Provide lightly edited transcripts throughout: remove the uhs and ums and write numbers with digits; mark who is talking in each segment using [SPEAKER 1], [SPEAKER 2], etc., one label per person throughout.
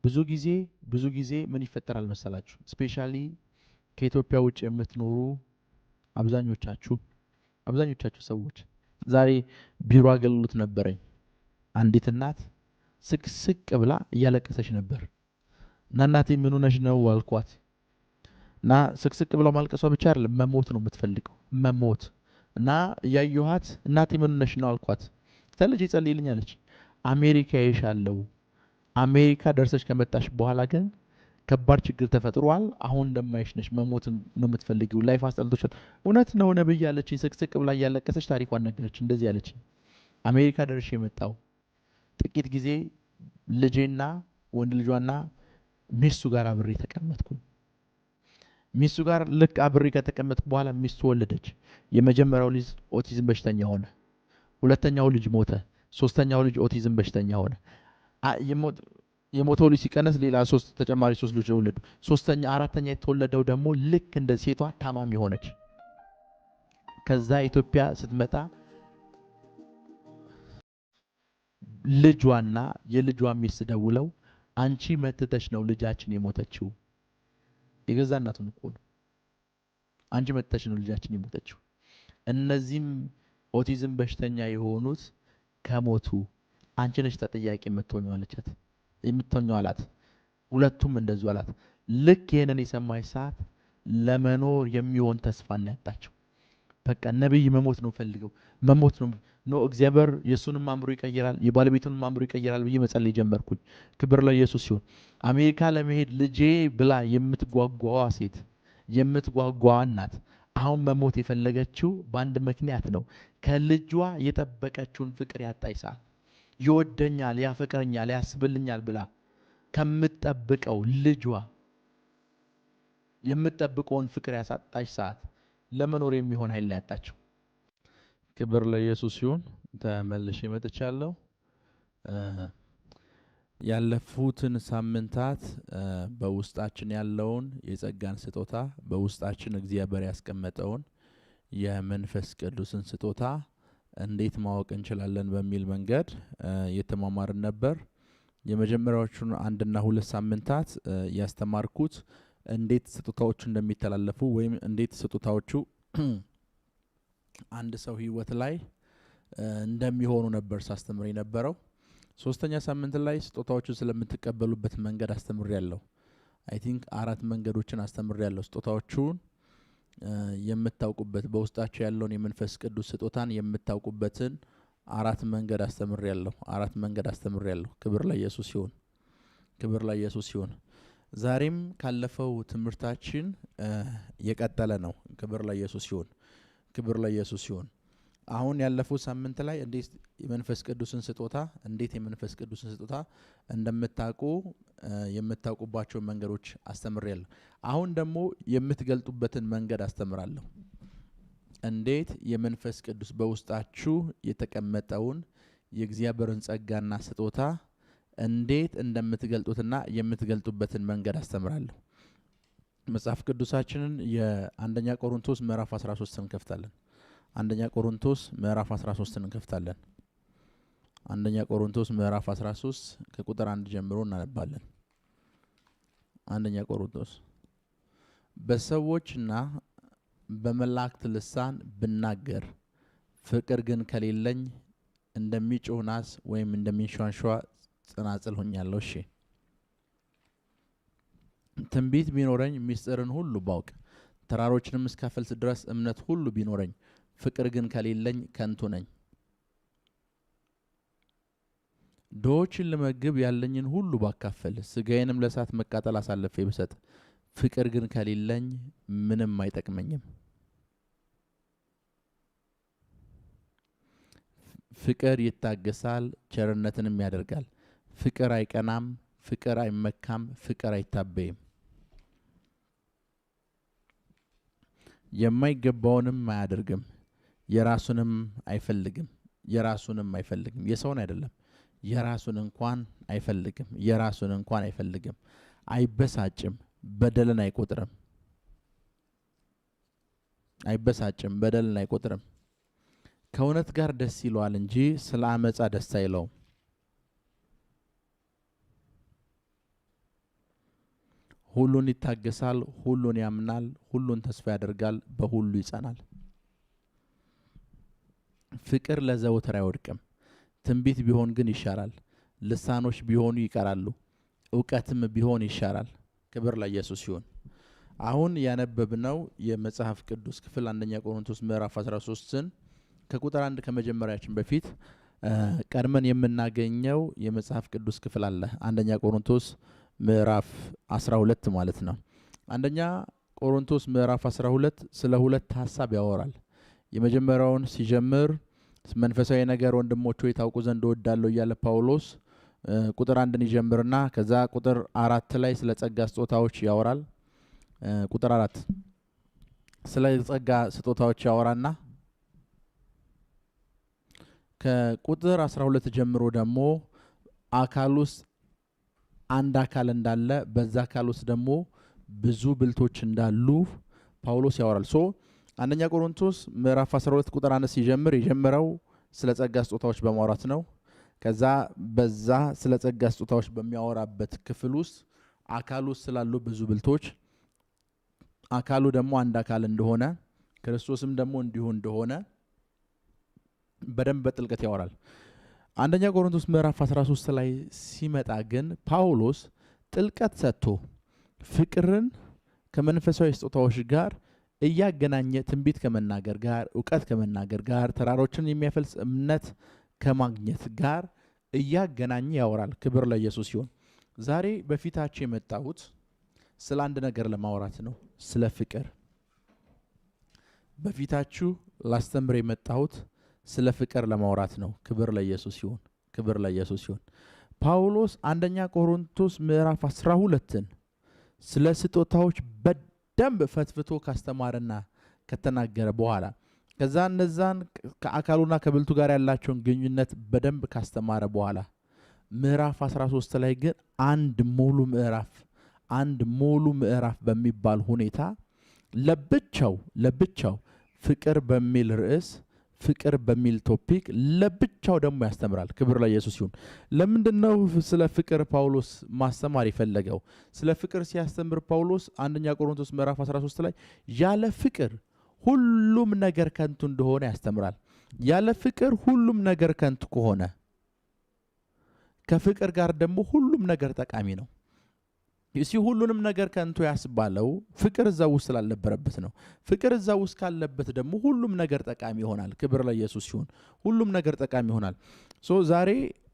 [SPEAKER 1] ብዙ ጊዜ ምን ይፈጠራል መሰላችሁ? ስፔሻሊ ከኢትዮጵያ ውጭ የምትኖሩ አብዛኞቻችሁ ሰዎች ዛሬ ቢሮ አገልግሎት ነበረኝ። አንዲት እናት ስቅስቅ ብላ እያለቀሰች ነበር እና እናቴ ምን ሆነሽ ነው አልኳት። እና ስቅስቅ ብላ ማልቀሷ ብቻ አይደለም መሞት ነው የምትፈልገው መሞት። እና እያየኋት እናቴ ምን ሆነሽ ነው አልኳት። ተልጅ ይጸልይልኝ አለች። አሜሪካ ይሻለው አሜሪካ ደርሰሽ ከመጣሽ በኋላ ግን ከባድ ችግር ተፈጥሯል። አሁን እንደማይሽ ነሽ መሞት ነው የምትፈልጊው። ላይፍ አስጠልቶሻል። እውነት ነው ነብይ አለችኝ። ስቅስቅ ብላ እያለቀሰች ታሪኳን ነገረች። እንደዚህ አለችኝ። አሜሪካ ደርሼ የመጣው ጥቂት ጊዜ ልጄና ወንድ ልጇና ሚስቱ ጋር አብሬ ተቀመጥኩኝ። ሚስቱ ጋር ልክ አብሬ ከተቀመጥኩ በኋላ ሚስቱ ወለደች። የመጀመሪያው ልጅ ኦቲዝም በሽተኛ ሆነ። ሁለተኛው ልጅ ሞተ። ሶስተኛው ልጅ ኦቲዝም በሽተኛ ሆነ። የሞተው ልጅ ሲቀነስ ሌላ ተጨማሪ 3 ልጆች ወለዱ። አራተኛ የተወለደው ደግሞ ልክ እንደ ሴቷ ታማሚ ሆነች። ከዛ ኢትዮጵያ ስትመጣ ልጇና የልጇ ሚስት ደውለው አንቺ መተተሽ ነው ልጃችን የሞተችው። የገዛ እናቱን እኮ ነው። አንቺ መተተሽ ነው ልጃችን የሞተችው። እነዚህም ኦቲዝም በሽተኛ የሆኑት ከሞቱ አንቺ ነሽ ተጠያቂ የምትሆኚው አላት። ሁለቱም እንደዚሁ አላት። ልክ ይሄንን የሰማች ሰዓት ለመኖር የሚሆን ተስፋ ያጣችው። በቃ ነብይ መሞት ነው ፈልገው መሞት ነው እግዚአብሔር የሱንም አእምሮ ይቀይራል የባለቤቱንም አእምሮ ይቀይራል ብዬ መጸለይ ጀመርኩኝ። ክብር ለኢየሱስ ይሁን። አሜሪካ ለመሄድ ልጄ ብላ የምትጓጓዋ ሴት የምትጓጓዋ እናት አሁን መሞት የፈለገችው በአንድ ምክንያት ነው። ከልጇ የጠበቀችውን ፍቅር ያጣች ሰዓት፣ ይወደኛል፣ ያፈቅረኛል፣ ያስብልኛል ብላ ከምትጠብቀው ልጇ የምትጠብቀውን ፍቅር ያሳጣች ሰዓት ለመኖር የሚሆን ኃይል ያጣችው። ክብር ለኢየሱስ ይሁን። ተመልሼ መጥቻለሁ። ያለፉትን ሳምንታት በውስጣችን ያለውን የጸጋን ስጦታ በውስጣችን እግዚአብሔር ያስቀመጠውን የመንፈስ ቅዱስን ስጦታ እንዴት ማወቅ እንችላለን በሚል መንገድ የተማማርን ነበር። የመጀመሪያዎቹን 1 እና 2 ሳምንታት ያስተማርኩት እንዴት ስጦታዎቹ እንደሚተላለፉ ወይም እንዴት ስጦታዎቹ አንድ ሰው ህይወት ላይ እንደሚሆኑ ነበር ሳስተምር የነበረው። 3ኛ ሳምንት ላይ ስጦታዎቹ ስለምትቀበሉበት መንገድ አስተምሬያለሁ። አይ ቲንክ 4 መንገዶችን አስተምሬያለሁ። ስጦታዎቹን የምታውቁበት በውስጣቸው ያለውን የመንፈስ ቅዱስ ስጦታን የምታውቁበትን 4 መንገድ አስተምሬያለሁ። ክብር ለኢየሱስ ይሁን። ዛሬም ካለፈው ትምህርታችን የቀጠለ ነው። ክብር ለኢየሱስ ይሁን። አሁን ያለፈው ሳምንት ላይ እንዴት የመንፈስ ቅዱስን ስጦታ እንደምታውቁ የምታውቁባቸው መንገዶች አስተምሬያለሁ። አሁን ደግሞ የምትገልጡበትን መንገድ አስተምራለሁ። እንዴት የመንፈስ ቅዱስ በውስጣችሁ የተቀመጠውን የእግዚአብሔርን ጸጋና ስጦታ እንዴት እንደምትገልጡትና የምትገልጡበትን መንገድ አስተምራለሁ። መጽሐፍ ቅዱሳችንን የአንደኛ ቆሮንቶስ ምዕራፍ 13 እንከፍታለን። አንደኛ ቆሮንቶስ ምዕራፍ 13 እንከፍታለን። አንደኛ ቆሮንቶስ ምዕራፍ 13 ከቁጥር 1 ጀምሮ እናነባለን። አንደኛ ቆሮንቶስ በሰዎችና በመላእክት ልሳን ብናገር ፍቅር ግን ከሌለኝ እንደሚጮህ ናስ ወይም እንደሚንሿንሿ ጽናጽል ሆኛለሁ። እሺ ትንቢት ቢኖረኝ ምስጢርን ሁሉ ባውቅ ተራሮችንም እስካፈልስ ድረስ እምነት ሁሉ ቢኖረኝ ፍቅር ግን ከሌለኝ ከንቱ ነኝ። ድሆችን ልመግብ ያለኝን ሁሉ ባካፈል ስጋዬንም ለእሳት መቃጠል አሳልፌ ብሰጥ ፍቅር ግን ከሌለኝ ምንም አይጠቅመኝም። ፍቅር ይታገሳል፣ ቸርነትንም ያደርጋል። ፍቅር አይቀናም፣ ፍቅር አይመካም፣ ፍቅር አይታበይም። የማይገባውንም አያደርግም፣ የራሱንም አይፈልግም። የሰውን አይደለም፣ የራሱን እንኳን አይፈልግም። አይበሳጭም፣ በደልን አይቆጥርም። ከእውነት ጋር ደስ ይለዋል እንጂ ስለ አመጻ ደስ አይለውም። ሁሉን ይታገሳል፣ ሁሉን ያምናል፣ ሁሉን ተስፋ ያደርጋል፣ በሁሉ ይጸናል። ፍቅር ለዘወትር አይወድቅም። ትንቢት ቢሆን ግን ይሻራል፣ ልሳኖች ቢሆኑ ይቀራሉ፣ ዕውቀትም ቢሆን ይሻራል። ክብር ለኢየሱስ ይሁን። አሁን ያነበብነው የመጽሐፍ ቅዱስ ክፍል አንደኛ ቆሮንቶስ ምዕራፍ 13ን ከቁጥር 1 ከመጀመሪያችን በፊት ቀድመን የምናገኘው የመጽሐፍ ቅዱስ ክፍል አለ። አንደኛ ቆሮንቶስ ምዕራፍ 12 ማለት ነው። አንደኛ ቆሮንቶስ ምዕራፍ 12 ስለ ሁለት ሐሳብ ያወራል። የመጀመሪያውን ሲጀምር መንፈሳዊ ነገር ወንድሞች ሆይ ታውቁ ዘንድ እወዳለሁ እያለ ጳውሎስ ቁጥር 1ን ይጀምርና ከዛ ቁጥር 4 ላይ ስለ ጸጋ ስጦታዎች ያወራል። ቁጥር 4 ስለ ጸጋ ስጦታዎች ያወራና ከቁጥር 12 ጀምሮ ደግሞ አካል ውስጥ አንድ አካል እንዳለ በዛ አካል ውስጥ ደግሞ ብዙ ብልቶች እንዳሉ ጳውሎስ ያወራል። አንደኛ ቆሮንቶስ ምዕራፍ 12 ቁጥር 1 ሲጀምር የጀመረው ስለ ጸጋ ስጦታዎች በማውራት ነው። ከዛ በዛ ስለ ጸጋ ስጦታዎች በሚያወራበት ክፍል ውስጥ አካል ውስጥ ስላሉ ብዙ ብልቶች፣ አካሉ ደግሞ አንድ አካል እንደሆነ ክርስቶስም ደግሞ እንዲሁ እንደሆነ በደንብ በጥልቀት ያወራል። አንደኛ ቆሮንቶስ ምዕራፍ 13 ላይ ሲመጣ ግን ጳውሎስ ጥልቀት ሰጥቶ ፍቅርን ከመንፈሳዊ ስጦታዎች ጋር እያገናኘ ትንቢት ከመናገር ጋር፣ ዕውቀት ከመናገር ጋር፣ ተራሮችን የሚያፈልስ እምነት ከማግኘት ጋር እያገናኘ ያወራል። ክብር ለኢየሱስ ይሁን። ዛሬ በፊታችሁ የመጣሁት ስለ አንድ ነገር ለማውራት ነው፣ ስለ ፍቅር። በፊታችሁ ላስተምር የመጣሁት ስለ ፍቅር ለማውራት ነው። ክብር ለኢየሱስ ይሁን። ክብር ለኢየሱስ ይሁን። ጳውሎስ አንደኛ ቆሮንቶስ ምዕራፍ 12ን ስለ ስጦታዎች በደንብ ፈትፍቶ ካስተማረና ከተናገረ በኋላ ከዛ እነዛን ከአካሉና ከብልቱ ጋር ያላቸውን ግንኙነት በደንብ ካስተማረ በኋላ ምዕራፍ 13 ላይ ግን አንድ ሙሉ ምዕራፍ በሚባል ሁኔታ ለብቻው ፍቅር በሚል ርዕስ፣ ፍቅር በሚል ቶፒክ ለብቻው ደግሞ ያስተምራል። ክብር ለኢየሱስ ይሁን። ለምንድነው ስለ ፍቅር ጳውሎስ ማስተማር የፈለገው? ስለ ፍቅር ሲያስተምር ጳውሎስ አንደኛ ቆሮንቶስ ምዕራፍ 13 ላይ ያለ ፍቅር ሁሉም ነገር ከንቱ እንደሆነ ያስተምራል። ያለ ፍቅር ሁሉም ነገር ከንቱ ከሆነ ከፍቅር ጋር ደግሞ ሁሉም ነገር ጠቃሚ ነው። ሁሉንም ነገር ከንቱ ያስባለው ፍቅር እዛ ውስጥ ስላልነበረበት ነው። ፍቅር እዛ ውስጥ ካለበት ደግሞ ሁሉም ነገር ጠቃሚ ይሆናል። ክብር ለኢየሱስ ይሁን። ሁሉም ነገር ጠቃሚ ይሆናል። ዛሬ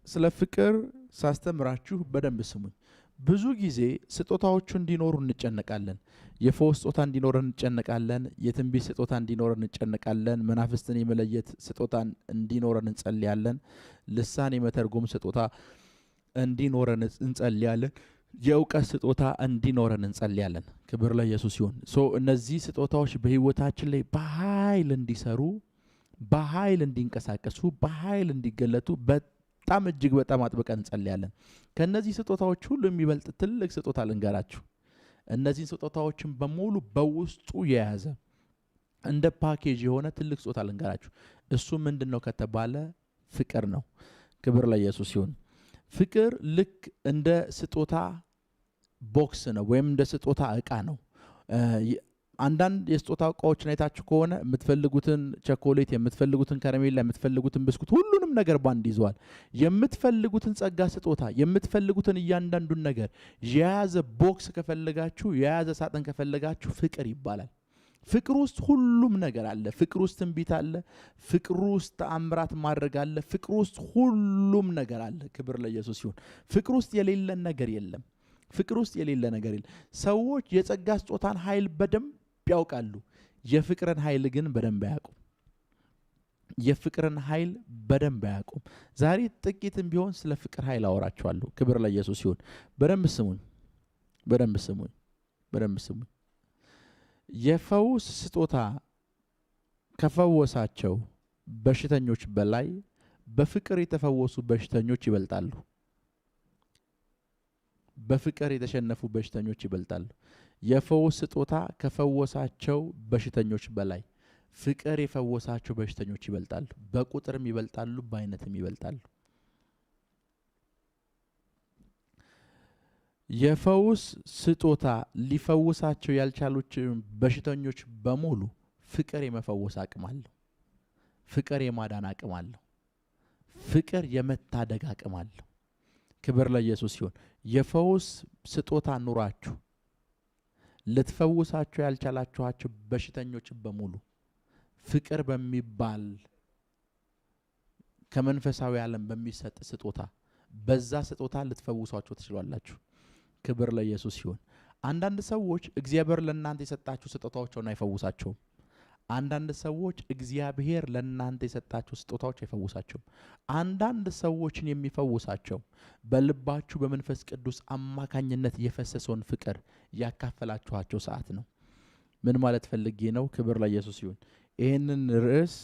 [SPEAKER 1] ስለ ፍቅር ሳስተምራችሁ በደንብ ስሙኝ። ብዙ ጊዜ ስጦታዎቹ እንዲኖሩ እንጨነቃለን። የፈውስ ስጦታ እንዲኖር እንጨነቃለን። የትንቢት ስጦታ እንዲኖር እንጨነቃለን። መናፍስትን የመለየት ስጦታ እንዲኖረን እንጸልያለን። ልሳን የመተርጎም ስጦታ እንዲኖረን እንጸልያለን። የዕውቀት ስጦታ እንዲኖረን እንጸልያለን። ክብር ለኢየሱስ ይሁን። እነዚህ ስጦታዎች በህይወታችን ላይ በኃይል እንዲሰሩ፣ በኃይል እንዲንቀሳቀሱ፣ በኃይል እንዲገለጡ በጣም እጅግ በጣም አጥብቀን እንጸልያለን። ከነዚህ ስጦታዎች ሁሉ የሚበልጥ ትልቅ ስጦታ ልንገራችሁ። እነዚህን ስጦታዎችን በሙሉ በውስጡ የያዘ እንደ ፓኬጅ የሆነ ትልቅ ስጦታ ልንገራችሁ። እሱ ምንድነው ከተባለ ፍቅር ነው። ክብር ለኢየሱስ ይሁን። ፍቅር ልክ እንደ ስጦታ ቦክስ ነው፣ ወይም እንደ ስጦታ ዕቃ ነው። አንዳንድ የስጦታ ዕቃዎችን አይታችሁ ከሆነ የምትፈልጉትን ቸኮሌት፣ የምትፈልጉትን ከረሜላ፣ የምትፈልጉትን ብስኩት፣ ሁሉንም ነገር ባንድ ይዘዋል። የምትፈልጉትን ጸጋ ስጦታ፣ የምትፈልጉትን እያንዳንዱን ነገር የያዘ ቦክስ ከፈለጋችሁ፣ የያዘ ሳጥን ከፈለጋችሁ ፍቅር ይባላል። ፍቅር ውስጥ ሁሉም ነገር አለ። ፍቅር ውስጥ ትንቢት አለ። ፍቅር ውስጥ ተአምራት ማድረግ አለ። ፍቅር ውስጥ ሁሉም ነገር አለ። ክብር ለኢየሱስ ይሁን። ፍቅር ውስጥ የሌለን ነገር የለም። ፍቅር ውስጥ የሌለ ነገር የለም። ሰዎች የጸጋ ስጦታን ኃይል በደንብ ያውቃሉ። የፍቅርን ኃይል ግን በደንብ አያውቁም። የፍቅርን ኃይል በደንብ አያውቁም። ዛሬ ጥቂትም ቢሆን ስለ ፍቅር ኃይል አወራችኋለሁ። ክብር ለኢየሱስ ይሁን። በደንብ ስሙኝ። በደንብ ስሙኝ። በደንብ ስሙኝ። የፈውስ ስጦታ ከፈወሳቸው በሽተኞች በላይ በፍቅር የተፈወሱ በሽተኞች ይበልጣሉ። በፍቅር የተሸነፉ በሽተኞች ይበልጣሉ። የፈውስ ስጦታ ከፈወሳቸው በሽተኞች በላይ ፍቅር የፈወሳቸው በሽተኞች ይበልጣሉ። በቁጥርም ይበልጣሉ፣ በአይነትም ይበልጣሉ። የፈውስ ስጦታ ሊፈውሳቸው ያልቻሉት በሽተኞች በሙሉ ፍቅር የመፈወስ አቅም አለው። ፍቅር የማዳን አቅም አለው። ፍቅር የመታደግ አቅም አለው። ክብር ለኢየሱስ ይሁን። የፈውስ ስጦታ ኑራችሁ ልትፈውሳቸው ያልቻላችኋቸው በሽተኞች በሙሉ ፍቅር በሚባል ከመንፈሳዊ ዓለም በሚሰጥ ስጦታ በዛ ስጦታ ልትፈውሷቸው ትችላላችሁ። ክብር ለኢየሱስ ይሁን። አንዳንድ ሰዎች እግዚአብሔር ለእናንተ የሰጣችሁ ስጦታዎችን አይፈውሳቸውም። አንዳንድ ሰዎች እግዚአብሔር ለእናንተ የሰጣችሁ ስጦታዎች አይፈውሳቸውም። አንዳንድ ሰዎችን የሚፈውሳቸው በልባችሁ በመንፈስ ቅዱስ አማካኝነት የፈሰሰውን ፍቅር ያካፈላችኋቸው ሰዓት ነው። ምን ማለት ፈልጌ ነው? ክብር ለኢየሱስ ይሁን። ይህንን ርዕስ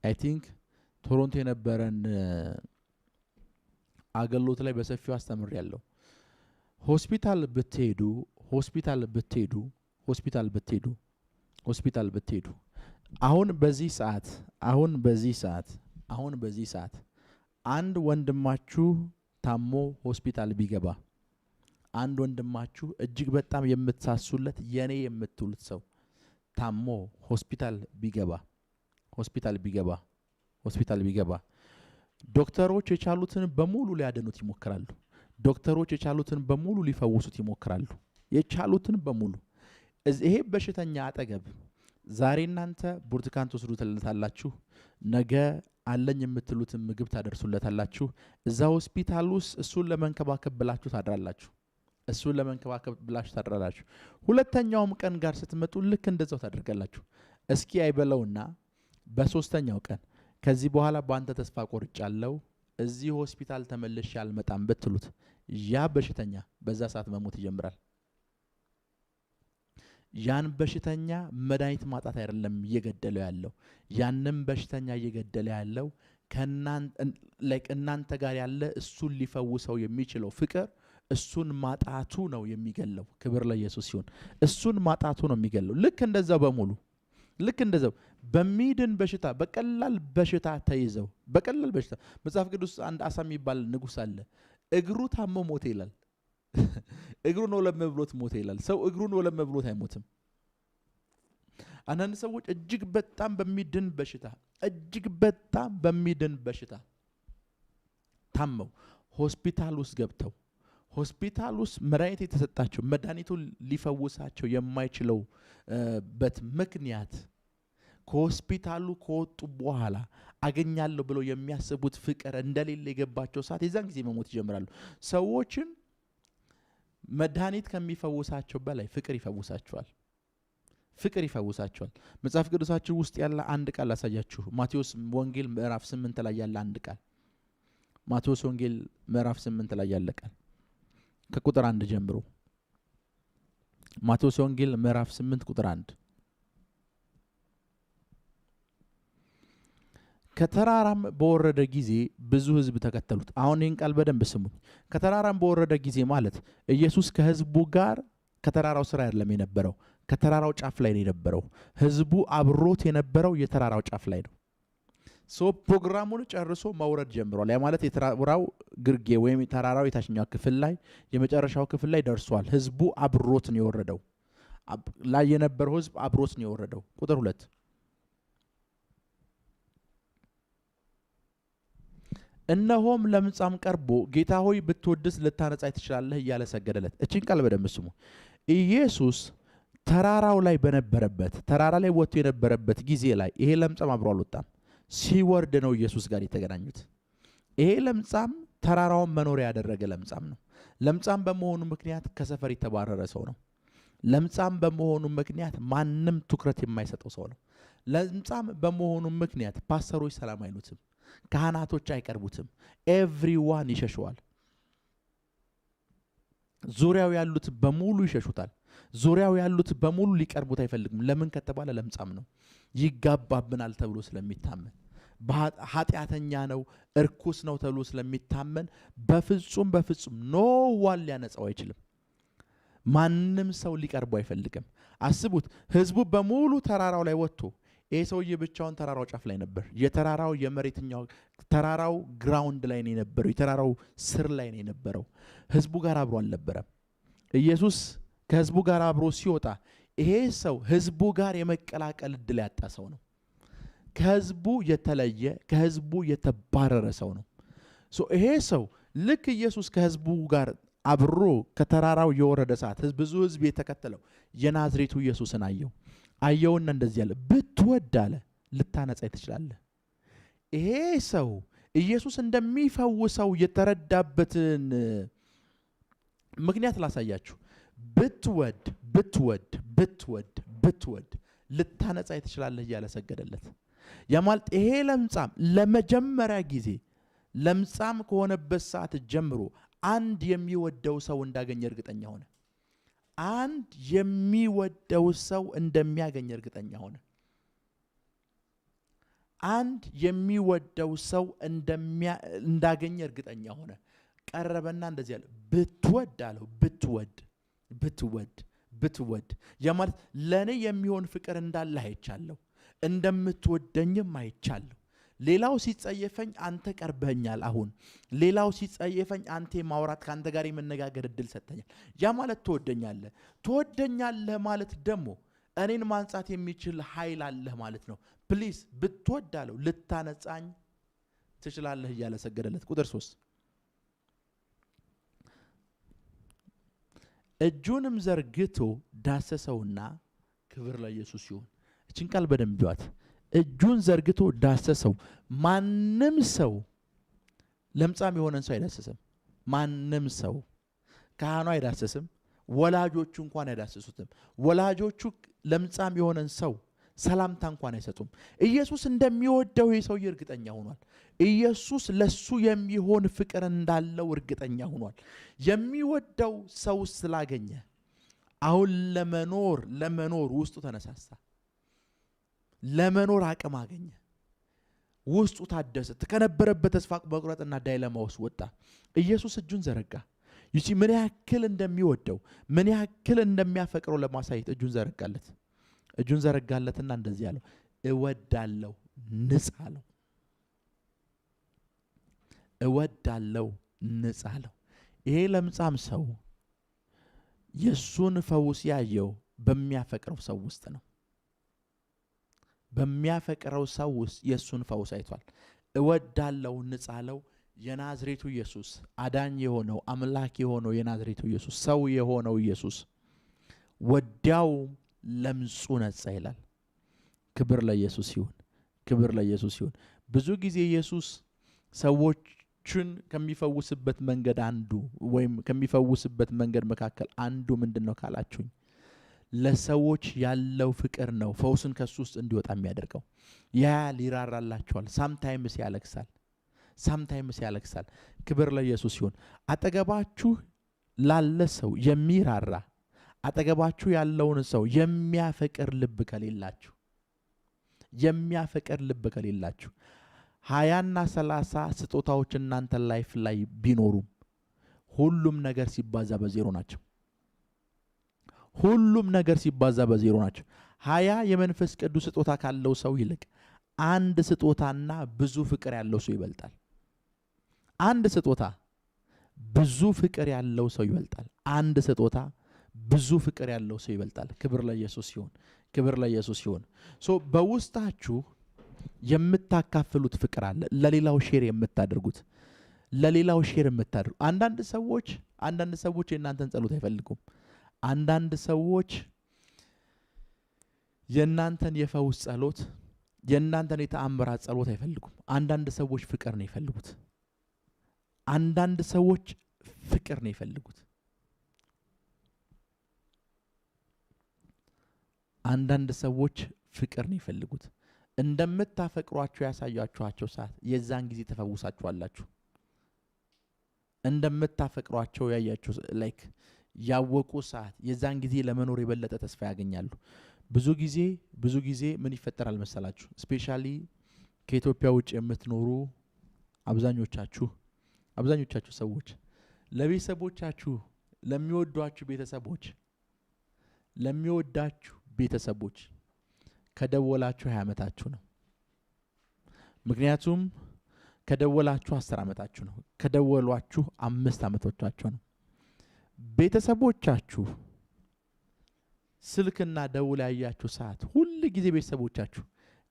[SPEAKER 1] አይ ቲንክ ቶሮንቶ የነበረን አገልግሎት ላይ በሰፊው አስተምሬያለሁ። ሆስፒታል ብትሄዱ አሁን በዚህ ሰዓት አንድ ወንድማችሁ ታሞ ሆስፒታል ቢገባ፣ አንድ ወንድማችሁ እጅግ በጣም የምትሳሱለት የኔ የምትሉት ሰው ታሞ ሆስፒታል ቢገባ ዶክተሮች የቻሉትን በሙሉ ሊያድኑት ይሞክራሉ። ዶክተሮች የቻሉትን በሙሉ ሊፈውሱት ይሞክራሉ። የቻሉትን በሙሉ ይሄ በሽተኛ አጠገብ ዛሬ እናንተ ብርቱካን ትወስዱለታላችሁ፣ ነገ አለኝ የምትሉትን ምግብ ታደርሱለታላችሁ። እዛ ሆስፒታል ውስጥ እሱን ለመንከባከብ ብላችሁ ታድራላችሁ። ሁለተኛውም ቀን ጋር ስትመጡ ልክ እንደዛው ታደርጋላችሁ። እስኪ አይበለውና በሶስተኛው ቀን ከዚህ በኋላ በአንተ ተስፋ ቆርጫለሁ፣ እዚህ ሆስፒታል ተመልሼ አልመጣም ብትሉት ያ በሽተኛ በዛ ሰዓት መሞት ይጀምራል። ያን በሽተኛ መድኃኒት ማጣት አይደለም እየገደለው ያለው። ያንም በሽተኛ እየገደለ ያለው እናንተ ጋር ያለ እሱን ሊፈውሰው የሚችለው ፍቅር እሱን ማጣቱ ነው የሚገለው። ክብር ለኢየሱስ ይሁን። እሱን ማጣቱ ነው የሚገለው። ልክ እንደዛው በሚድን በሽታ በቀላል በሽታ ተይዘው መጽሐፍ ቅዱስ አንድ አሳ የሚባል ንጉሥ አለ። እግሩ ታሞ ሞተ ይላል። እግሩን ወለም ብሎት ሞተ ይላል። ሰው እግሩን ወለም ብሎት አይሞትም። አንዳንድ ሰዎች እጅግ በጣም በሚድን በሽታ ታመው ሆስፒታል ውስጥ ገብተው ሆስፒታል ውስጥ መድኃኒት የተሰጣቸው መድኃኒቱ ሊፈውሳቸው የማይችለው በት ምክንያት ከሆስፒታሉ ከወጡ በኋላ አገኛለሁ ብለው የሚያስቡት ፍቅር እንደሌለ የገባቸው ሰዓት የዛን ጊዜ መሞት ይጀምራሉ። ሰዎችን መድኃኒት ከሚፈውሳቸው በላይ ፍቅር ይፈውሳቸዋል። መጽሐፍ ቅዱሳችሁ ውስጥ ያለ አንድ ቃል አሳያችሁ። ማቴዎስ ወንጌል ምዕራፍ 8 ላይ ያለ አንድ ቃል። ማቴዎስ ወንጌል ምዕራፍ 8 ላይ ያለ ቃል ከቁጥር 1 ጀምሮ። ማቴዎስ ወንጌል ምዕራፍ 8 ቁጥር 1 ከተራራም በወረደ ጊዜ ብዙ ሕዝብ ተከተሉት። አሁን ይህን ቃል በደንብ ስሙኝ። ከተራራም በወረደ ጊዜ ማለት ኢየሱስ ከሕዝቡ ጋር ከተራራው ስራ አይደለም የነበረው፣ ከተራራው ጫፍ ላይ ነው የነበረው። ሕዝቡ አብሮት የነበረው የተራራው ጫፍ ላይ ነው። ፕሮግራሙን ጨርሶ መውረድ ጀምሯል። ያ ማለት የተራራው ግርጌ ወይም የተራራው የታችኛው ክፍል ላይ የመጨረሻው ክፍል ላይ ደርሷል። ሕዝቡ አብሮት ነው የወረደው። ላይ የነበረው ሕዝብ አብሮት ነው የወረደው። ቁጥር 2 እነሆም ለምጻም ቀርቦ ጌታ ሆይ ብትወድስ ልታነጻኝ ትችላለህ እያለ ሰገደለት። እቺን ቃል በደንብ ስሙ። ኢየሱስ ተራራው ላይ በነበረበት ተራራ ላይ ወጥቶ የነበረበት ጊዜ ላይ ይሄ ለምጻም አብሮ አልወጣም። ሲወርድ ነው ኢየሱስ ጋር የተገናኙት። ይሄ ለምጻም ተራራውን መኖሪያ ያደረገ ለምጻም ነው። ለምጻም በመሆኑ ምክንያት ከሰፈር የተባረረ ሰው ነው። ለምጻም በመሆኑ ምክንያት ማንም ትኩረት የማይሰጠው ሰው ነው። ለምጻም በመሆኑ ምክንያት ፓስተሮች ሰላም አይሉትም፣ ካህናቶች አይቀርቡትም፣ ኤቭሪዋን ይሸሸዋል። ዙሪያው ያሉት በሙሉ ይሸሹታል። ዙሪያው ያሉት በሙሉ ሊቀርቡት አይፈልጉም። ለምን ከተባለ ለምጻም ነው። ይጋባብናል ተብሎ ስለሚታመን፣ ኃጢአተኛ ነው፣ እርኩስ ነው ተብሎ ስለሚታመን በፍጹም ኖዋን ሊያነጻው አይችልም። ማንም ሰው ሊቀርቡ አይፈልግም። አስቡት፣ ህዝቡ በሙሉ ተራራው ላይ ወጥቶ ይሄ ሰውዬ ብቻውን ተራራው ጫፍ ላይ ነበር። የተራራው የመሬትኛው ተራራው ግራውንድ ላይ ነው የነበረው። የተራራው ስር ላይ ነው የነበረው። ህዝቡ ጋር አብሮ አልነበረም። ኢየሱስ ከህዝቡ ጋር አብሮ ሲወጣ ይሄ ሰው ህዝቡ ጋር የመቀላቀል እድል ያጣ ሰው ነው። ከህዝቡ የተለየ ከህዝቡ የተባረረ ሰው ነው። ይሄ ሰው ልክ ኢየሱስ ከህዝቡ ጋር አብሮ ከተራራው የወረደ ሰዓት ብዙ ህዝብ የተከተለው የናዝሬቱ ኢየሱስን አየውና እንደዚህ ያለ ብትወድ አለ ልታነጻ ትችላለህ። ይሄ ሰው ኢየሱስ እንደሚፈውሰው የተረዳበትን ምክንያት ላሳያችሁ። ብትወድ ልታነጻ ትችላለህ እያለ ሰገደለት። ያማልጥ ይሄ ለምጻም ለመጀመሪያ ጊዜ ለምጻም ከሆነበት ሰዓት ጀምሮ አንድ የሚወደው ሰው እንዳገኘ እርግጠኛ ሆነ። አንድ የሚወደው ሰው እንደሚያገኝ እርግጠኛ ሆነ። አንድ የሚወደው ሰው እንዳገኘ እርግጠኛ ሆነ። ቀረበና እንደዚህ ያለ ብትወድ አለው። ብትወድ ያማልጥ ለኔ የሚሆን ፍቅር እንዳለ አይቻለሁ፣ እንደምትወደኝም አይቻለሁ። ሌላው ሲጸየፈኝ አንተ ቀርበኛል። አሁን ሌላው ሲጸየፈኝ አንተ ማውራት ካንተ ጋር የመነጋገር እድል ሰጥተኛል። ያ ማለት ትወደኛለህ ማለት ደግሞ እኔን ማንጻት የሚችል ኃይል አለህ ማለት ነው። ፕሊዝ ብትወድ አለው ልታነጻኝ ትችላለህ እያለ ሰገደለት። ቁጥር 3 እጁንም ዘርግቶ ዳሰሰውና ክብር ለኢየሱስ ይሁን። እችን ቃል በደንብ ይዋት። እጁን ዘርግቶ ዳሰሰው። ማንም ሰው ለምጻም የሆነን ሰው አይዳሰስም። ማንም ሰው ካህኑ አይዳሰስም። ወላጆቹ እንኳን አይዳሰሱትም። ወላጆቹ ለምጻም የሆነን ሰው ሰላምታ እንኳን አይሰጡም። ኢየሱስ እንደሚወደው ይህ ሰውዬ እርግጠኛ ሆኗል። ኢየሱስ ለሱ የሚሆን ፍቅር እንዳለው እርግጠኛ ሆኗል። የሚወደው ሰው ስላገኘ አሁን ለመኖር ውስጡ ተነሳሳ። ለመኖር አቅም አገኘ። ውስጡ ታደሰ። ከነበረበት ተስፋ መቁረጥና ዳይለማ ውስጥ ወጣ። ኢየሱስ እጁን ዘረጋ። ይቺ ምን ያክል እንደሚወደው ምን ያክል እንደሚያፈቅረው ለማሳየት እጁን ዘረጋለትና እንደዚህ ያለው እወዳለሁ ንጻ አለው። እወዳለሁ ንጻ አለው። ይሄ ለምጻም ሰው የሱን ፈውስ ያየው በሚያፈቅረው ሰው ውስጥ ነው። በሚያፈቅረው ሰው ውስጥ የሱን ፈውስ አይቷል። እወዳለሁ ንጻ አለው። የናዝሬቱ ኢየሱስ አዳኝ የሆነው አምላክ የሆነው የናዝሬቱ ኢየሱስ ሰው የሆነው ኢየሱስ ወዲያው ለምጹ ነጻ ይላል። ክብር ለኢየሱስ ይሁን። ብዙ ጊዜ ኢየሱስ ሰዎችን ከሚፈውስበት መንገድ አንዱ ወይም ከሚፈውስበት መንገድ መካከል አንዱ ምንድነው ካላችሁኝ ለሰዎች ያለው ፍቅር ነው ፈውስን ከሱ ውስጥ እንዲወጣ የሚያደርገው። ያ ሊራራላቸዋል። ሳምታይምስ ያለቅሳል። ክብር ለኢየሱስ ይሁን። አጠገባችሁ ላለ ሰው የሚራራ አጠገባችሁ ያለውን ሰው የሚያፈቅር ልብ ከሌላችሁ 20 እና 30 ስጦታዎች እናንተ ላይፍ ላይ ቢኖሩም ሁሉም ነገር ሲባዛ በዜሮ ናቸው። 20 የመንፈስ ቅዱስ ስጦታ ካለው ሰው ይልቅ አንድ ስጦታና ብዙ ፍቅር ያለው ሰው ይበልጣል። አንድ ስጦታ ብዙ ፍቅር ያለው ሰው ይበልጣል። ብዙ ፍቅር ያለው ሰው ይበልጣል። ክብር ለኢየሱስ ይሁን። በውስጣችሁ የምታካፍሉት ፍቅር አለ። ለሌላው ሼር የምታደርጉት አንዳንድ ሰዎች የእናንተን ጸሎት አይፈልጉም። አንዳንድ ሰዎች የእናንተን የፈውስ ጸሎት የእናንተን የተአምራት ጸሎት አይፈልጉም። አንዳንድ ሰዎች ፍቅር ነው ይፈልጉት። እንደምታፈቅሯቸው ያሳያችኋቸው ሰዓት የዛን ጊዜ ተፈውሳችኋላችሁ። እንደምታፈቅሯቸው ያያችሁ ያወቁ ሰዓት የዛን ጊዜ ለመኖር የበለጠ ተስፋ ያገኛሉ። ብዙ ጊዜ ምን ይፈጠራል መሰላችሁ? ስፔሻሊ ከኢትዮጵያ ውጭ የምትኖሩ አብዛኞቻችሁ ሰዎች ለቤተሰቦቻችሁ ለሚወዳችሁ ቤተሰቦች ከደወላችሁ 20 ዓመታችሁ ነው። ምክንያቱም ከደወላችሁ 10 ዓመታችሁ ነው። ከደወሏችሁ 5 ዓመቶቻችሁ ነው። ቤተሰቦቻችሁ ስልክና ደውል ያያችሁ ሰዓት ሁሉ ጊዜ ቤተሰቦቻችሁ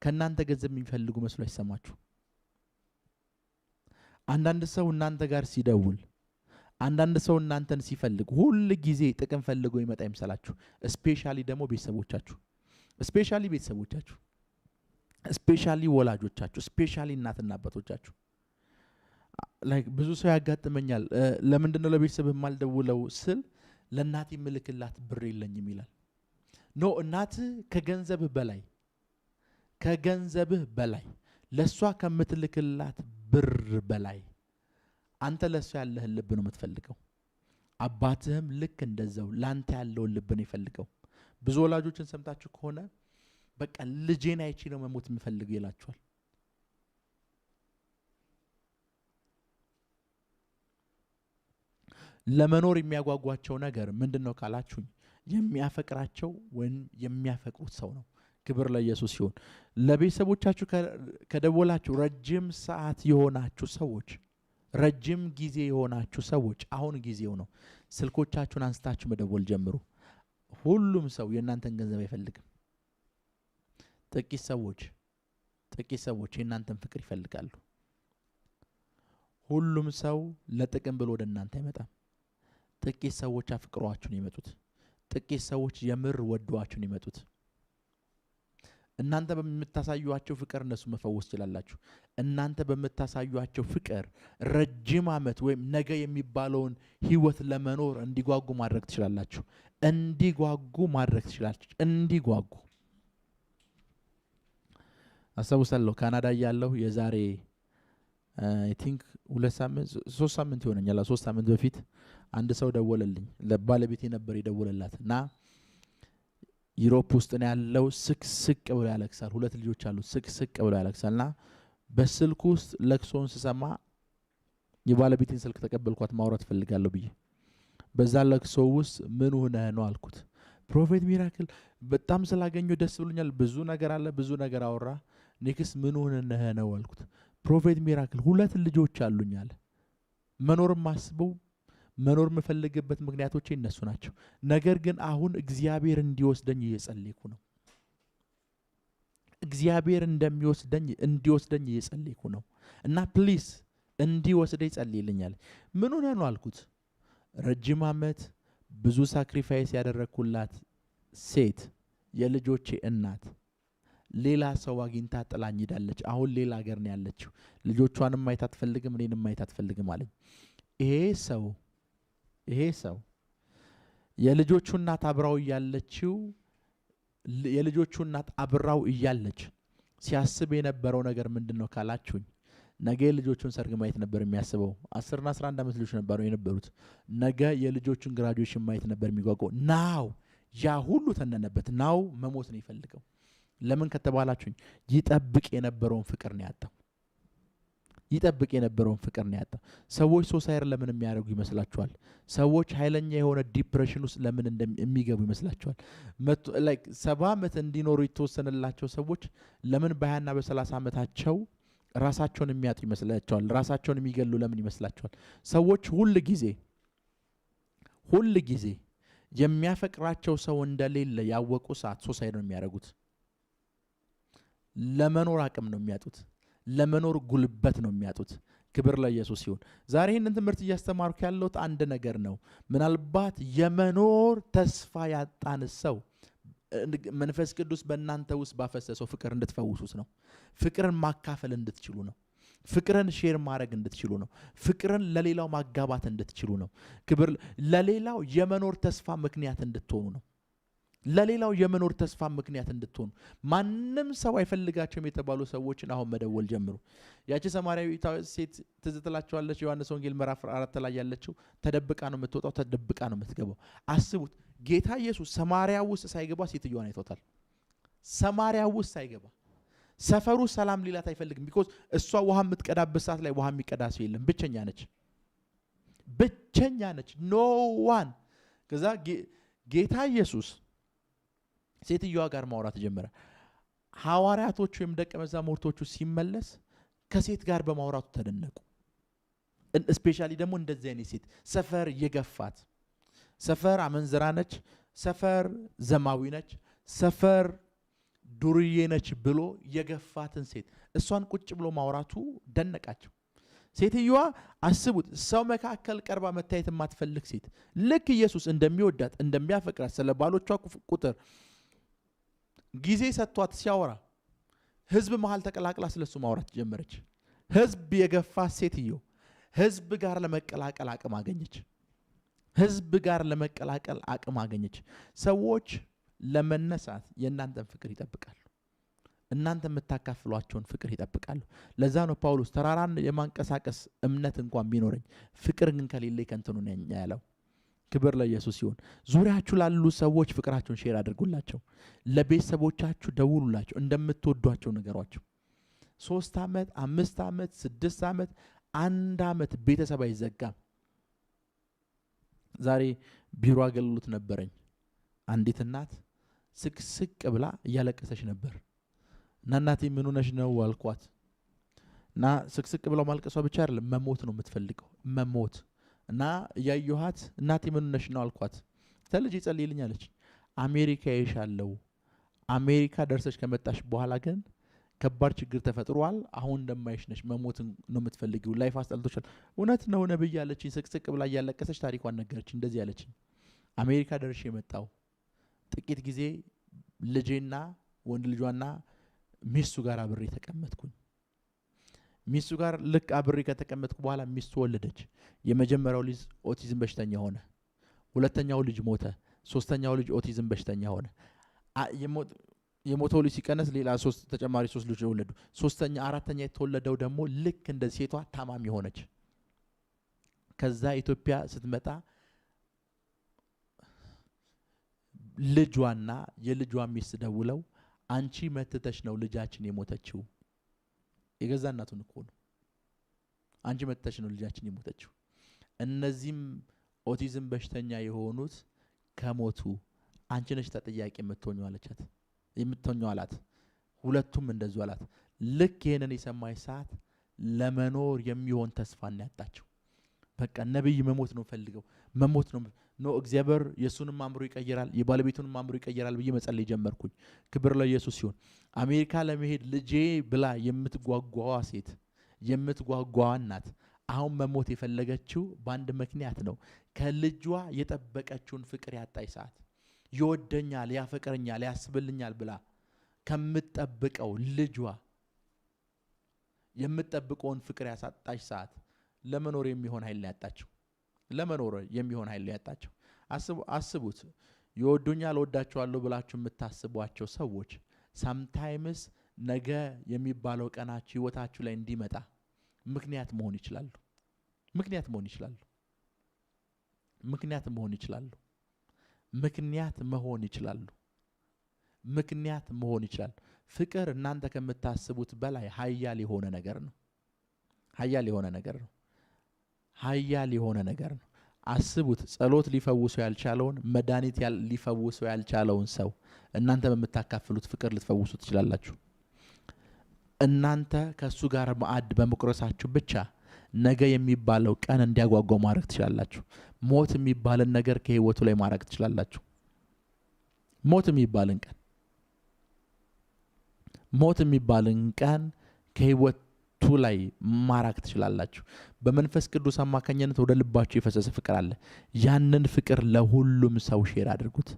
[SPEAKER 1] ከናንተ ገንዘብ የሚፈልጉ መስሎ አይሰማችሁ። አንዳንድ ሰው እናንተ ጋር ሲደውል፣ አንዳንድ ሰው እናንተን ሲፈልግ ሁሉ ጊዜ ጥቅም ፈልጎ ይመጣ ይመስላችሁ። ስፔሻሊ ደግሞ ቤተሰቦቻችሁ፣ ስፔሻሊ ወላጆቻችሁ፣ ስፔሻሊ እናትና አባቶቻችሁ። ላይክ ብዙ ሰው ያጋጥመኛል። ለምንድን ነው ለቤተሰብህ ማልደውለው ስል ለእናቴ ምልክላት ብር የለኝም ይላል። ኖ እናትህ ከገንዘብህ በላይ ለሷ ከምትልክላት ብር በላይ አንተ ለሷ ያለህን ልብ ነው የምትፈልገው። አባትህም ልክ እንደዛው ላንተ ያለውን ልብ ነው ይፈልገው። ብዙ ወላጆችን ሰምታችሁ ከሆነ በቃ ልጄን አይቼ ነው መሞት የሚፈልገው ይላችኋል። ለመኖር የሚያጓጓቸው ነገር ምንድነው ካላችሁኝ የሚያፈቅራቸው ወይም የሚያፈቅሩት ሰው ነው። ክብር ለኢየሱስ ይሁን። ለቤተሰቦቻችሁ ከደወላችሁ ረጅም ሰዓት የሆናችሁ ሰዎች፣ ረጅም ጊዜ የሆናችሁ ሰዎች አሁን ጊዜው ነው። ስልኮቻችሁን አንስታችሁ መደወል ጀምሩ። ሁሉም ሰው የእናንተን ገንዘብ አይፈልግም። ጥቂት ሰዎች የእናንተን ፍቅር ይፈልጋሉ። ሁሉም ሰው ለጥቅም ብሎ ወደ እናንተ አይመጣም። ጥቂት ሰዎች አፍቅሯችሁ ነው የመጡት። ጥቂት ሰዎች የምር ወዷችሁ ነው የመጡት። እናንተ በምታሳዩአቸው ፍቅር እነሱ መፈወስ ይችላልላችሁ። እናንተ በምታሳዩአቸው ፍቅር ረጅም ዓመት ወይም ነገ የሚባለውን ህይወት ለመኖር እንዲጓጉ ማድረግ ትችላላችሁ። እንዲጓጉ አስታውሳለሁ ካናዳ ያለው የዛሬ አይ ቲንክ 3 ሳምንት ይሆነኛል። 3 ሳምንት በፊት አንድ ሰው ደወለልኝ። ለባለቤቴ ነበር የደወለላትና ዩሮፕ ውስጥ ነው ያለው። ስቅስቅ ብሎ ያለቅሳል። 2 ልጆች አሉት። ስቅስቅ ብሎ ያለቅሳልና በስልኩ ውስጥ ለቅሶን ስሰማ የባለቤቴን ስልክ ተቀበልኳት። ማውራት ፈልጋለሁ ብዬ በዛ ለቅሶ ውስጥ ምን ሆነህ ነው አልኩት። ፕሮፌት ሚራክል በጣም ስላገኘው ደስ ብሎኛል። ብዙ ነገር አለ፣ ብዙ ነገር አወራ። ኔክስት ምን ሆነህ ነው አልኩት። ፕሮፌት ሚራክል 2 ልጆች አሉኛል። መኖር የምፈልግበት ምክንያቶች እነሱ ናቸው። ነገር ግን አሁን እግዚአብሔር እንዲወስደኝ እየጸለይኩ ነው። እግዚአብሔር እንዲወስደኝ እየጸለይኩ ነው እና ፕሊዝ እንዲወስደኝ ጸልይልኛል። ምን ሆነ ነው አልኩት። ረጅም ዓመት ብዙ ሳክሪፋይስ ያደረኩላት ሴት የልጆቼ እናት ሌላ ሰው አግኝታ ጥላኝ ሄዳለች። አሁን ሌላ ሀገር ነው ያለችው። ልጆቿንም ማየት አትፈልግም፣ እኔንም ማየት አትፈልግም አለኝ። ይሄ ሰው የልጆቹ እናት አብራው እያለች ሲያስብ የነበረው ነገር ምንድነው ካላችሁኝ ነገ የልጆቹን ሰርግ ማየት ነበር የሚያስበው። 10 እና 11 ዓመት ልጆች ነበሩ የነበሩት። ነገ የልጆቹን ግራጁዌሽን ማየት ነበር የሚጓጓው። ናው ያ ሁሉ ተነነበት። ናው መሞት ነው ይፈልገው። ለምን ከተባላችሁኝ ይጠብቅ የነበረውን ፍቅር ነው ያጣው። ሰዎች ሱሳይድ ለምን የሚያደርጉ ይመስላችኋል? ሰዎች ኃይለኛ የሆነ ዲፕሬሽን ውስጥ ለምን የሚገቡ ይመስላችኋል? ላይክ 70 ዓመት እንዲኖሩ የተወሰነላቸው ሰዎች ለምን በ20 እና በ30 ዓመታቸው ራሳቸውን የሚያጡ ይመስላችኋል? ራሳቸውን የሚገሉ ለምን ይመስላችኋል? ሰዎች ሁሉ ጊዜ የሚያፈቅራቸው ሰው እንደሌለ ያወቁ ሰዓት ሱሳይድ ነው የሚያደርጉት። ለመኖር አቅም ነው የሚያጡት። ለመኖር ጉልበት ነው የሚያጡት። ክብር ለኢየሱስ ይሁን። ዛሬ ይህንን ትምህርት እያስተማርኩ ያለሁት አንድ ነገር ነው። ምናልባት የመኖር ተስፋ ያጣን ሰው መንፈስ ቅዱስ በእናንተ ውስጥ ባፈሰሰው ፍቅር እንድትፈውሱት ነው። ፍቅርን ማካፈል እንድትችሉ ነው። ፍቅርን ሼር ማድረግ እንድትችሉ ነው። ፍቅርን ለሌላው ማጋባት እንድትችሉ ነው። ክብር ለሌላው የመኖር ተስፋ ምክንያት እንድትሆኑ ነው። ማንም ሰው አይፈልጋቸውም የተባሉ ሰዎችን አሁን መደወል ጀምሩ። ያቺ ሰማርያዊት ሴት ትዝ ትላችኋለች። ዮሐንስ ወንጌል ምዕራፍ 4 ላይ ያለችው ተደብቃ ነው የምትወጣው፣ ተደብቃ ነው የምትገባው። አስቡት፣ ጌታ ኢየሱስ ሰማርያ ውስጥ ሳይገባ ሴትዮዋን አይቶታል። ሰማርያ ውስጥ ሳይገባ ሰፈሩ ሰላም ሊላት አይፈልግም። ቢኮዝ እሷ ውሃ የምትቀዳበት ሰዓት ላይ ውሃ የሚቀዳ ሰው የለም። ብቸኛ ነች። ኖ ዋን። ከዛ ጌታ ኢየሱስ ሴትዮዋ ጋር ማውራት ጀመረ። ሐዋርያቶቹ ወይም ደቀ መዛሙርቶቹ ሲመለስ ከሴት ጋር በማውራቱ ተደነቁ። ስፔሻሊ ደግሞ እንደዚህ አይነት ሴት ሰፈር የገፋት፣ ሰፈር አመንዝራ ነች፣ ሰፈር ዘማዊ ነች፣ ሰፈር ዱርዬ ነች ብሎ የገፋትን ሴት እሷን ቁጭ ብሎ ማውራቱ ደነቃቸው። ሴትየዋ አስቡት፣ ሰው መካከል ቀርባ መታየት የማትፈልግ ሴት ልክ ኢየሱስ እንደሚወዳት እንደሚያፈቅራት ስለ ባሎቿ ቁጥር ጊዜ ሰጥቷት ሲያወራ ህዝብ መሃል ተቀላቅላ ስለሱ ማውራት ጀመረች። ህዝብ የገፋት ሴትዮ ህዝብ ጋር ለመቀላቀል አቅም አገኘች። ህዝብ ጋር ለመቀላቀል አቅም አገኘች። ሰዎች ለመነሳት የእናንተን ፍቅር ይጠብቃሉ። እናንተ የምታካፍሏቸውን ፍቅር ይጠብቃሉ። ለዛ ነው ጳውሎስ ተራራን የማንቀሳቀስ እምነት እንኳን ቢኖረኝ ፍቅር ግን ከሌለኝ ከንቱ ነኝ ያለው። ክብር ለኢየሱስ ይሁን። ዙሪያችሁ ላሉ ሰዎች ፍቅራችሁን ሼር አድርጉላቸው። ለቤተሰቦቻችሁ ደውሉላቸው፣ እንደምትወዷቸው ነገሯቸው። 3 ዓመት 5 ዓመት 6 ዓመት 1 ዓመት ቤተሰብ አይዘጋም። ዛሬ ቢሮ አገልግሎት ነበረኝ። አንዲት እናት ስቅስቅ ብላ እያለቀሰች ነበር እና እናቴ ምን ሆነሽ ነው አልኳት። እና ስቅስቅ ብላ ማልቀሷ ብቻ አይደለም መሞት ነው የምትፈልገው፣ መሞት እና ያዩሃት እናቴ ምን ሆነሽ ነው አልኳት። ተልጅ ይጸልይልኝ አለች። አሜሪካ ይሻለው፣ አሜሪካ ደርሰሽ ከመጣሽ በኋላ ግን ከባድ ችግር ተፈጥሯል። አሁን እንደማይሽ ነሽ፣ መሞት ነው የምትፈልጊው፣ ላይፍ አስጠልቶሻል። እውነት ነው ነብይ አለችኝ። ስቅስቅ ብላ እያለቀሰች ታሪኳን ነገረችኝ። እንደዚህ አለችኝ፣ አሜሪካ ደርሼ የመጣው ጥቂት ጊዜ ልጄና ወንድ ልጇና ሚስቱ ጋር አብሬ ተቀመጥኩኝ። ሚስቱ ጋር ልክ አብሬ ከተቀመጥኩ በኋላ ሚስቱ ወለደች። የመጀመሪያው ልጅ ኦቲዝም በሽተኛ ሆነ። ሁለተኛው ልጅ ሞተ። ሶስተኛው ልጅ ኦቲዝም በሽተኛ ሆነ። የሞተው ልጅ ሲቀነስ ሌላ ተጨማሪ 3 ልጆች ወለዱ። ሶስተኛ አራተኛ የተወለደው ደግሞ ልክ እንደ ሴቷ ታማሚ ሆነች። ከዛ ኢትዮጵያ ስትመጣ ልጇና የልጇ ሚስት ደውለው አንቺ መተተሽ ነው ልጃችን የሞተችው። የገዛ እናቱን እኮ ነው። አንቺ መተተሽ ነው ልጃችን የሞተችው። እነዚህም ኦቲዝም በሽተኛ የሆኑት ከሞቱ አንቺ ነሽ ተጠያቂ የምትሆኚው አለቻት። የምትሆኚው አላት። ሁለቱም እንደዚሁ አላት። ልክ ይሄንን የሰማች ሰዓት ለመኖር የሚሆን ተስፋን ያጣቸው። በቃ ነብይ መሞት ነው ፈልገው መሞት ነው እግዚአብሔር የሱንም አምሮ ይቀየራል የባለቤቱንም አምሮ ይቀየራል ብዬ መጸለይ ጀመርኩኝ። ክብር ለኢየሱስ ይሁን። አሜሪካ ለመሄድ ልጄ ብላ የምትጓጓዋ ሴት የምትጓጓዋ እናት አሁን መሞት የፈለገችው በአንድ ምክንያት ነው። ከልጇ የጠበቀችውን ፍቅር ያጣች ሰዓት፣ ይወደኛል ያፈቅረኛል ያስብልኛል ብላ ከምትጠብቀው ልጇ የምትጠብቀውን ፍቅር ያሳጣች ሰዓት ለመኖር የሚሆን ኃይል ያጣቸው። ለመኖር የሚሆን ኃይል ያጣቸው። አስቡት። ይወዱኛል ወዳቸዋለሁ ብላችሁ የምታስቧቸው ሰዎች ሳምታይምስ ነገ የሚባለው ቀናችሁ ህይወታችሁ ላይ እንዲመጣ ምክንያት መሆን ይችላሉ። ምክንያት መሆን ይችላሉ። ምክንያት መሆን ይችላሉ። ምክንያት መሆን ይችላሉ። ምክንያት መሆን ይችላል። ፍቅር እናንተ ከምታስቡት በላይ ኃያል የሆነ ነገር ነው። ኃያል የሆነ ነገር ነው። ኃያል የሆነ ነገር ነው። አስቡት። ጸሎት ሊፈውሰው ያልቻለውን መድኃኒት ሊፈውሰው ያልቻለውን ሰው እናንተ በምታካፍሉት ፍቅር ልትፈውሱ ትችላላችሁ። እናንተ ከሱ ጋር ማዕድ በመቁረሳችሁ ብቻ ነገ የሚባለው ቀን እንዲያጓጓው ማድረግ ትችላላችሁ። ሞት የሚባልን ነገር ከህይወቱ ላይ ማድረግ ትችላላችሁ። ሞት የሚባልን ቀን ከህይወቱ ላይ ማራቅ ትችላላችሁ። በመንፈስ ቅዱስ አማካኝነት ወደ ልባችሁ የፈሰሰ ፍቅር አለ። ያንን ፍቅር ለሁሉም ሰው ሼር አድርጉት።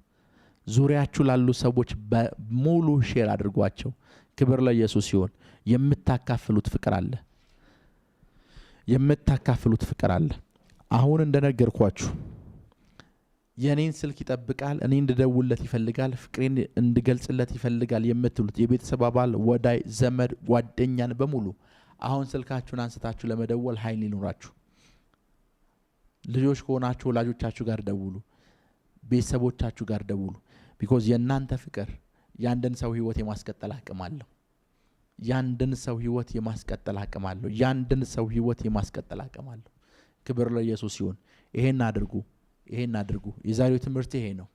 [SPEAKER 1] ዙሪያችሁ ላሉ ሰዎች በሙሉ ሼር አድርጓቸው። ክብር ለኢየሱስ ይሁን። የምታካፍሉት ፍቅር አለ። የምታካፍሉት ፍቅር አለ። አሁን እንደነገርኳችሁ የኔን ስልክ ይጠብቃል፣ እኔ እንድደውልለት ይፈልጋል፣ ፍቅሬን እንድገልጽለት ይፈልጋል የምትሉት የቤተሰብ አባል፣ ወዳይ፣ ዘመድ፣ ጓደኛን በሙሉ አሁን ስልካችሁን አንስታችሁ ለመደወል ኃይል ይኖራችሁ። ልጆች ከሆናችሁ ወላጆቻችሁ ጋር ደውሉ፣ ቤተሰቦቻችሁ ጋር ደውሉ። ቢኮዝ የእናንተ ፍቅር ያንድን ሰው ህይወት የማስቀጠል አቅም አለው። ያንድን ሰው ህይወት የማስቀጠል አቅም አለው። ያንድን ሰው ህይወት የማስቀጠል አቅም አለው። ክብር ለኢየሱስ ይሁን። ይሄን አድርጉ። የዛሬው ትምህርት ይሄ ነው።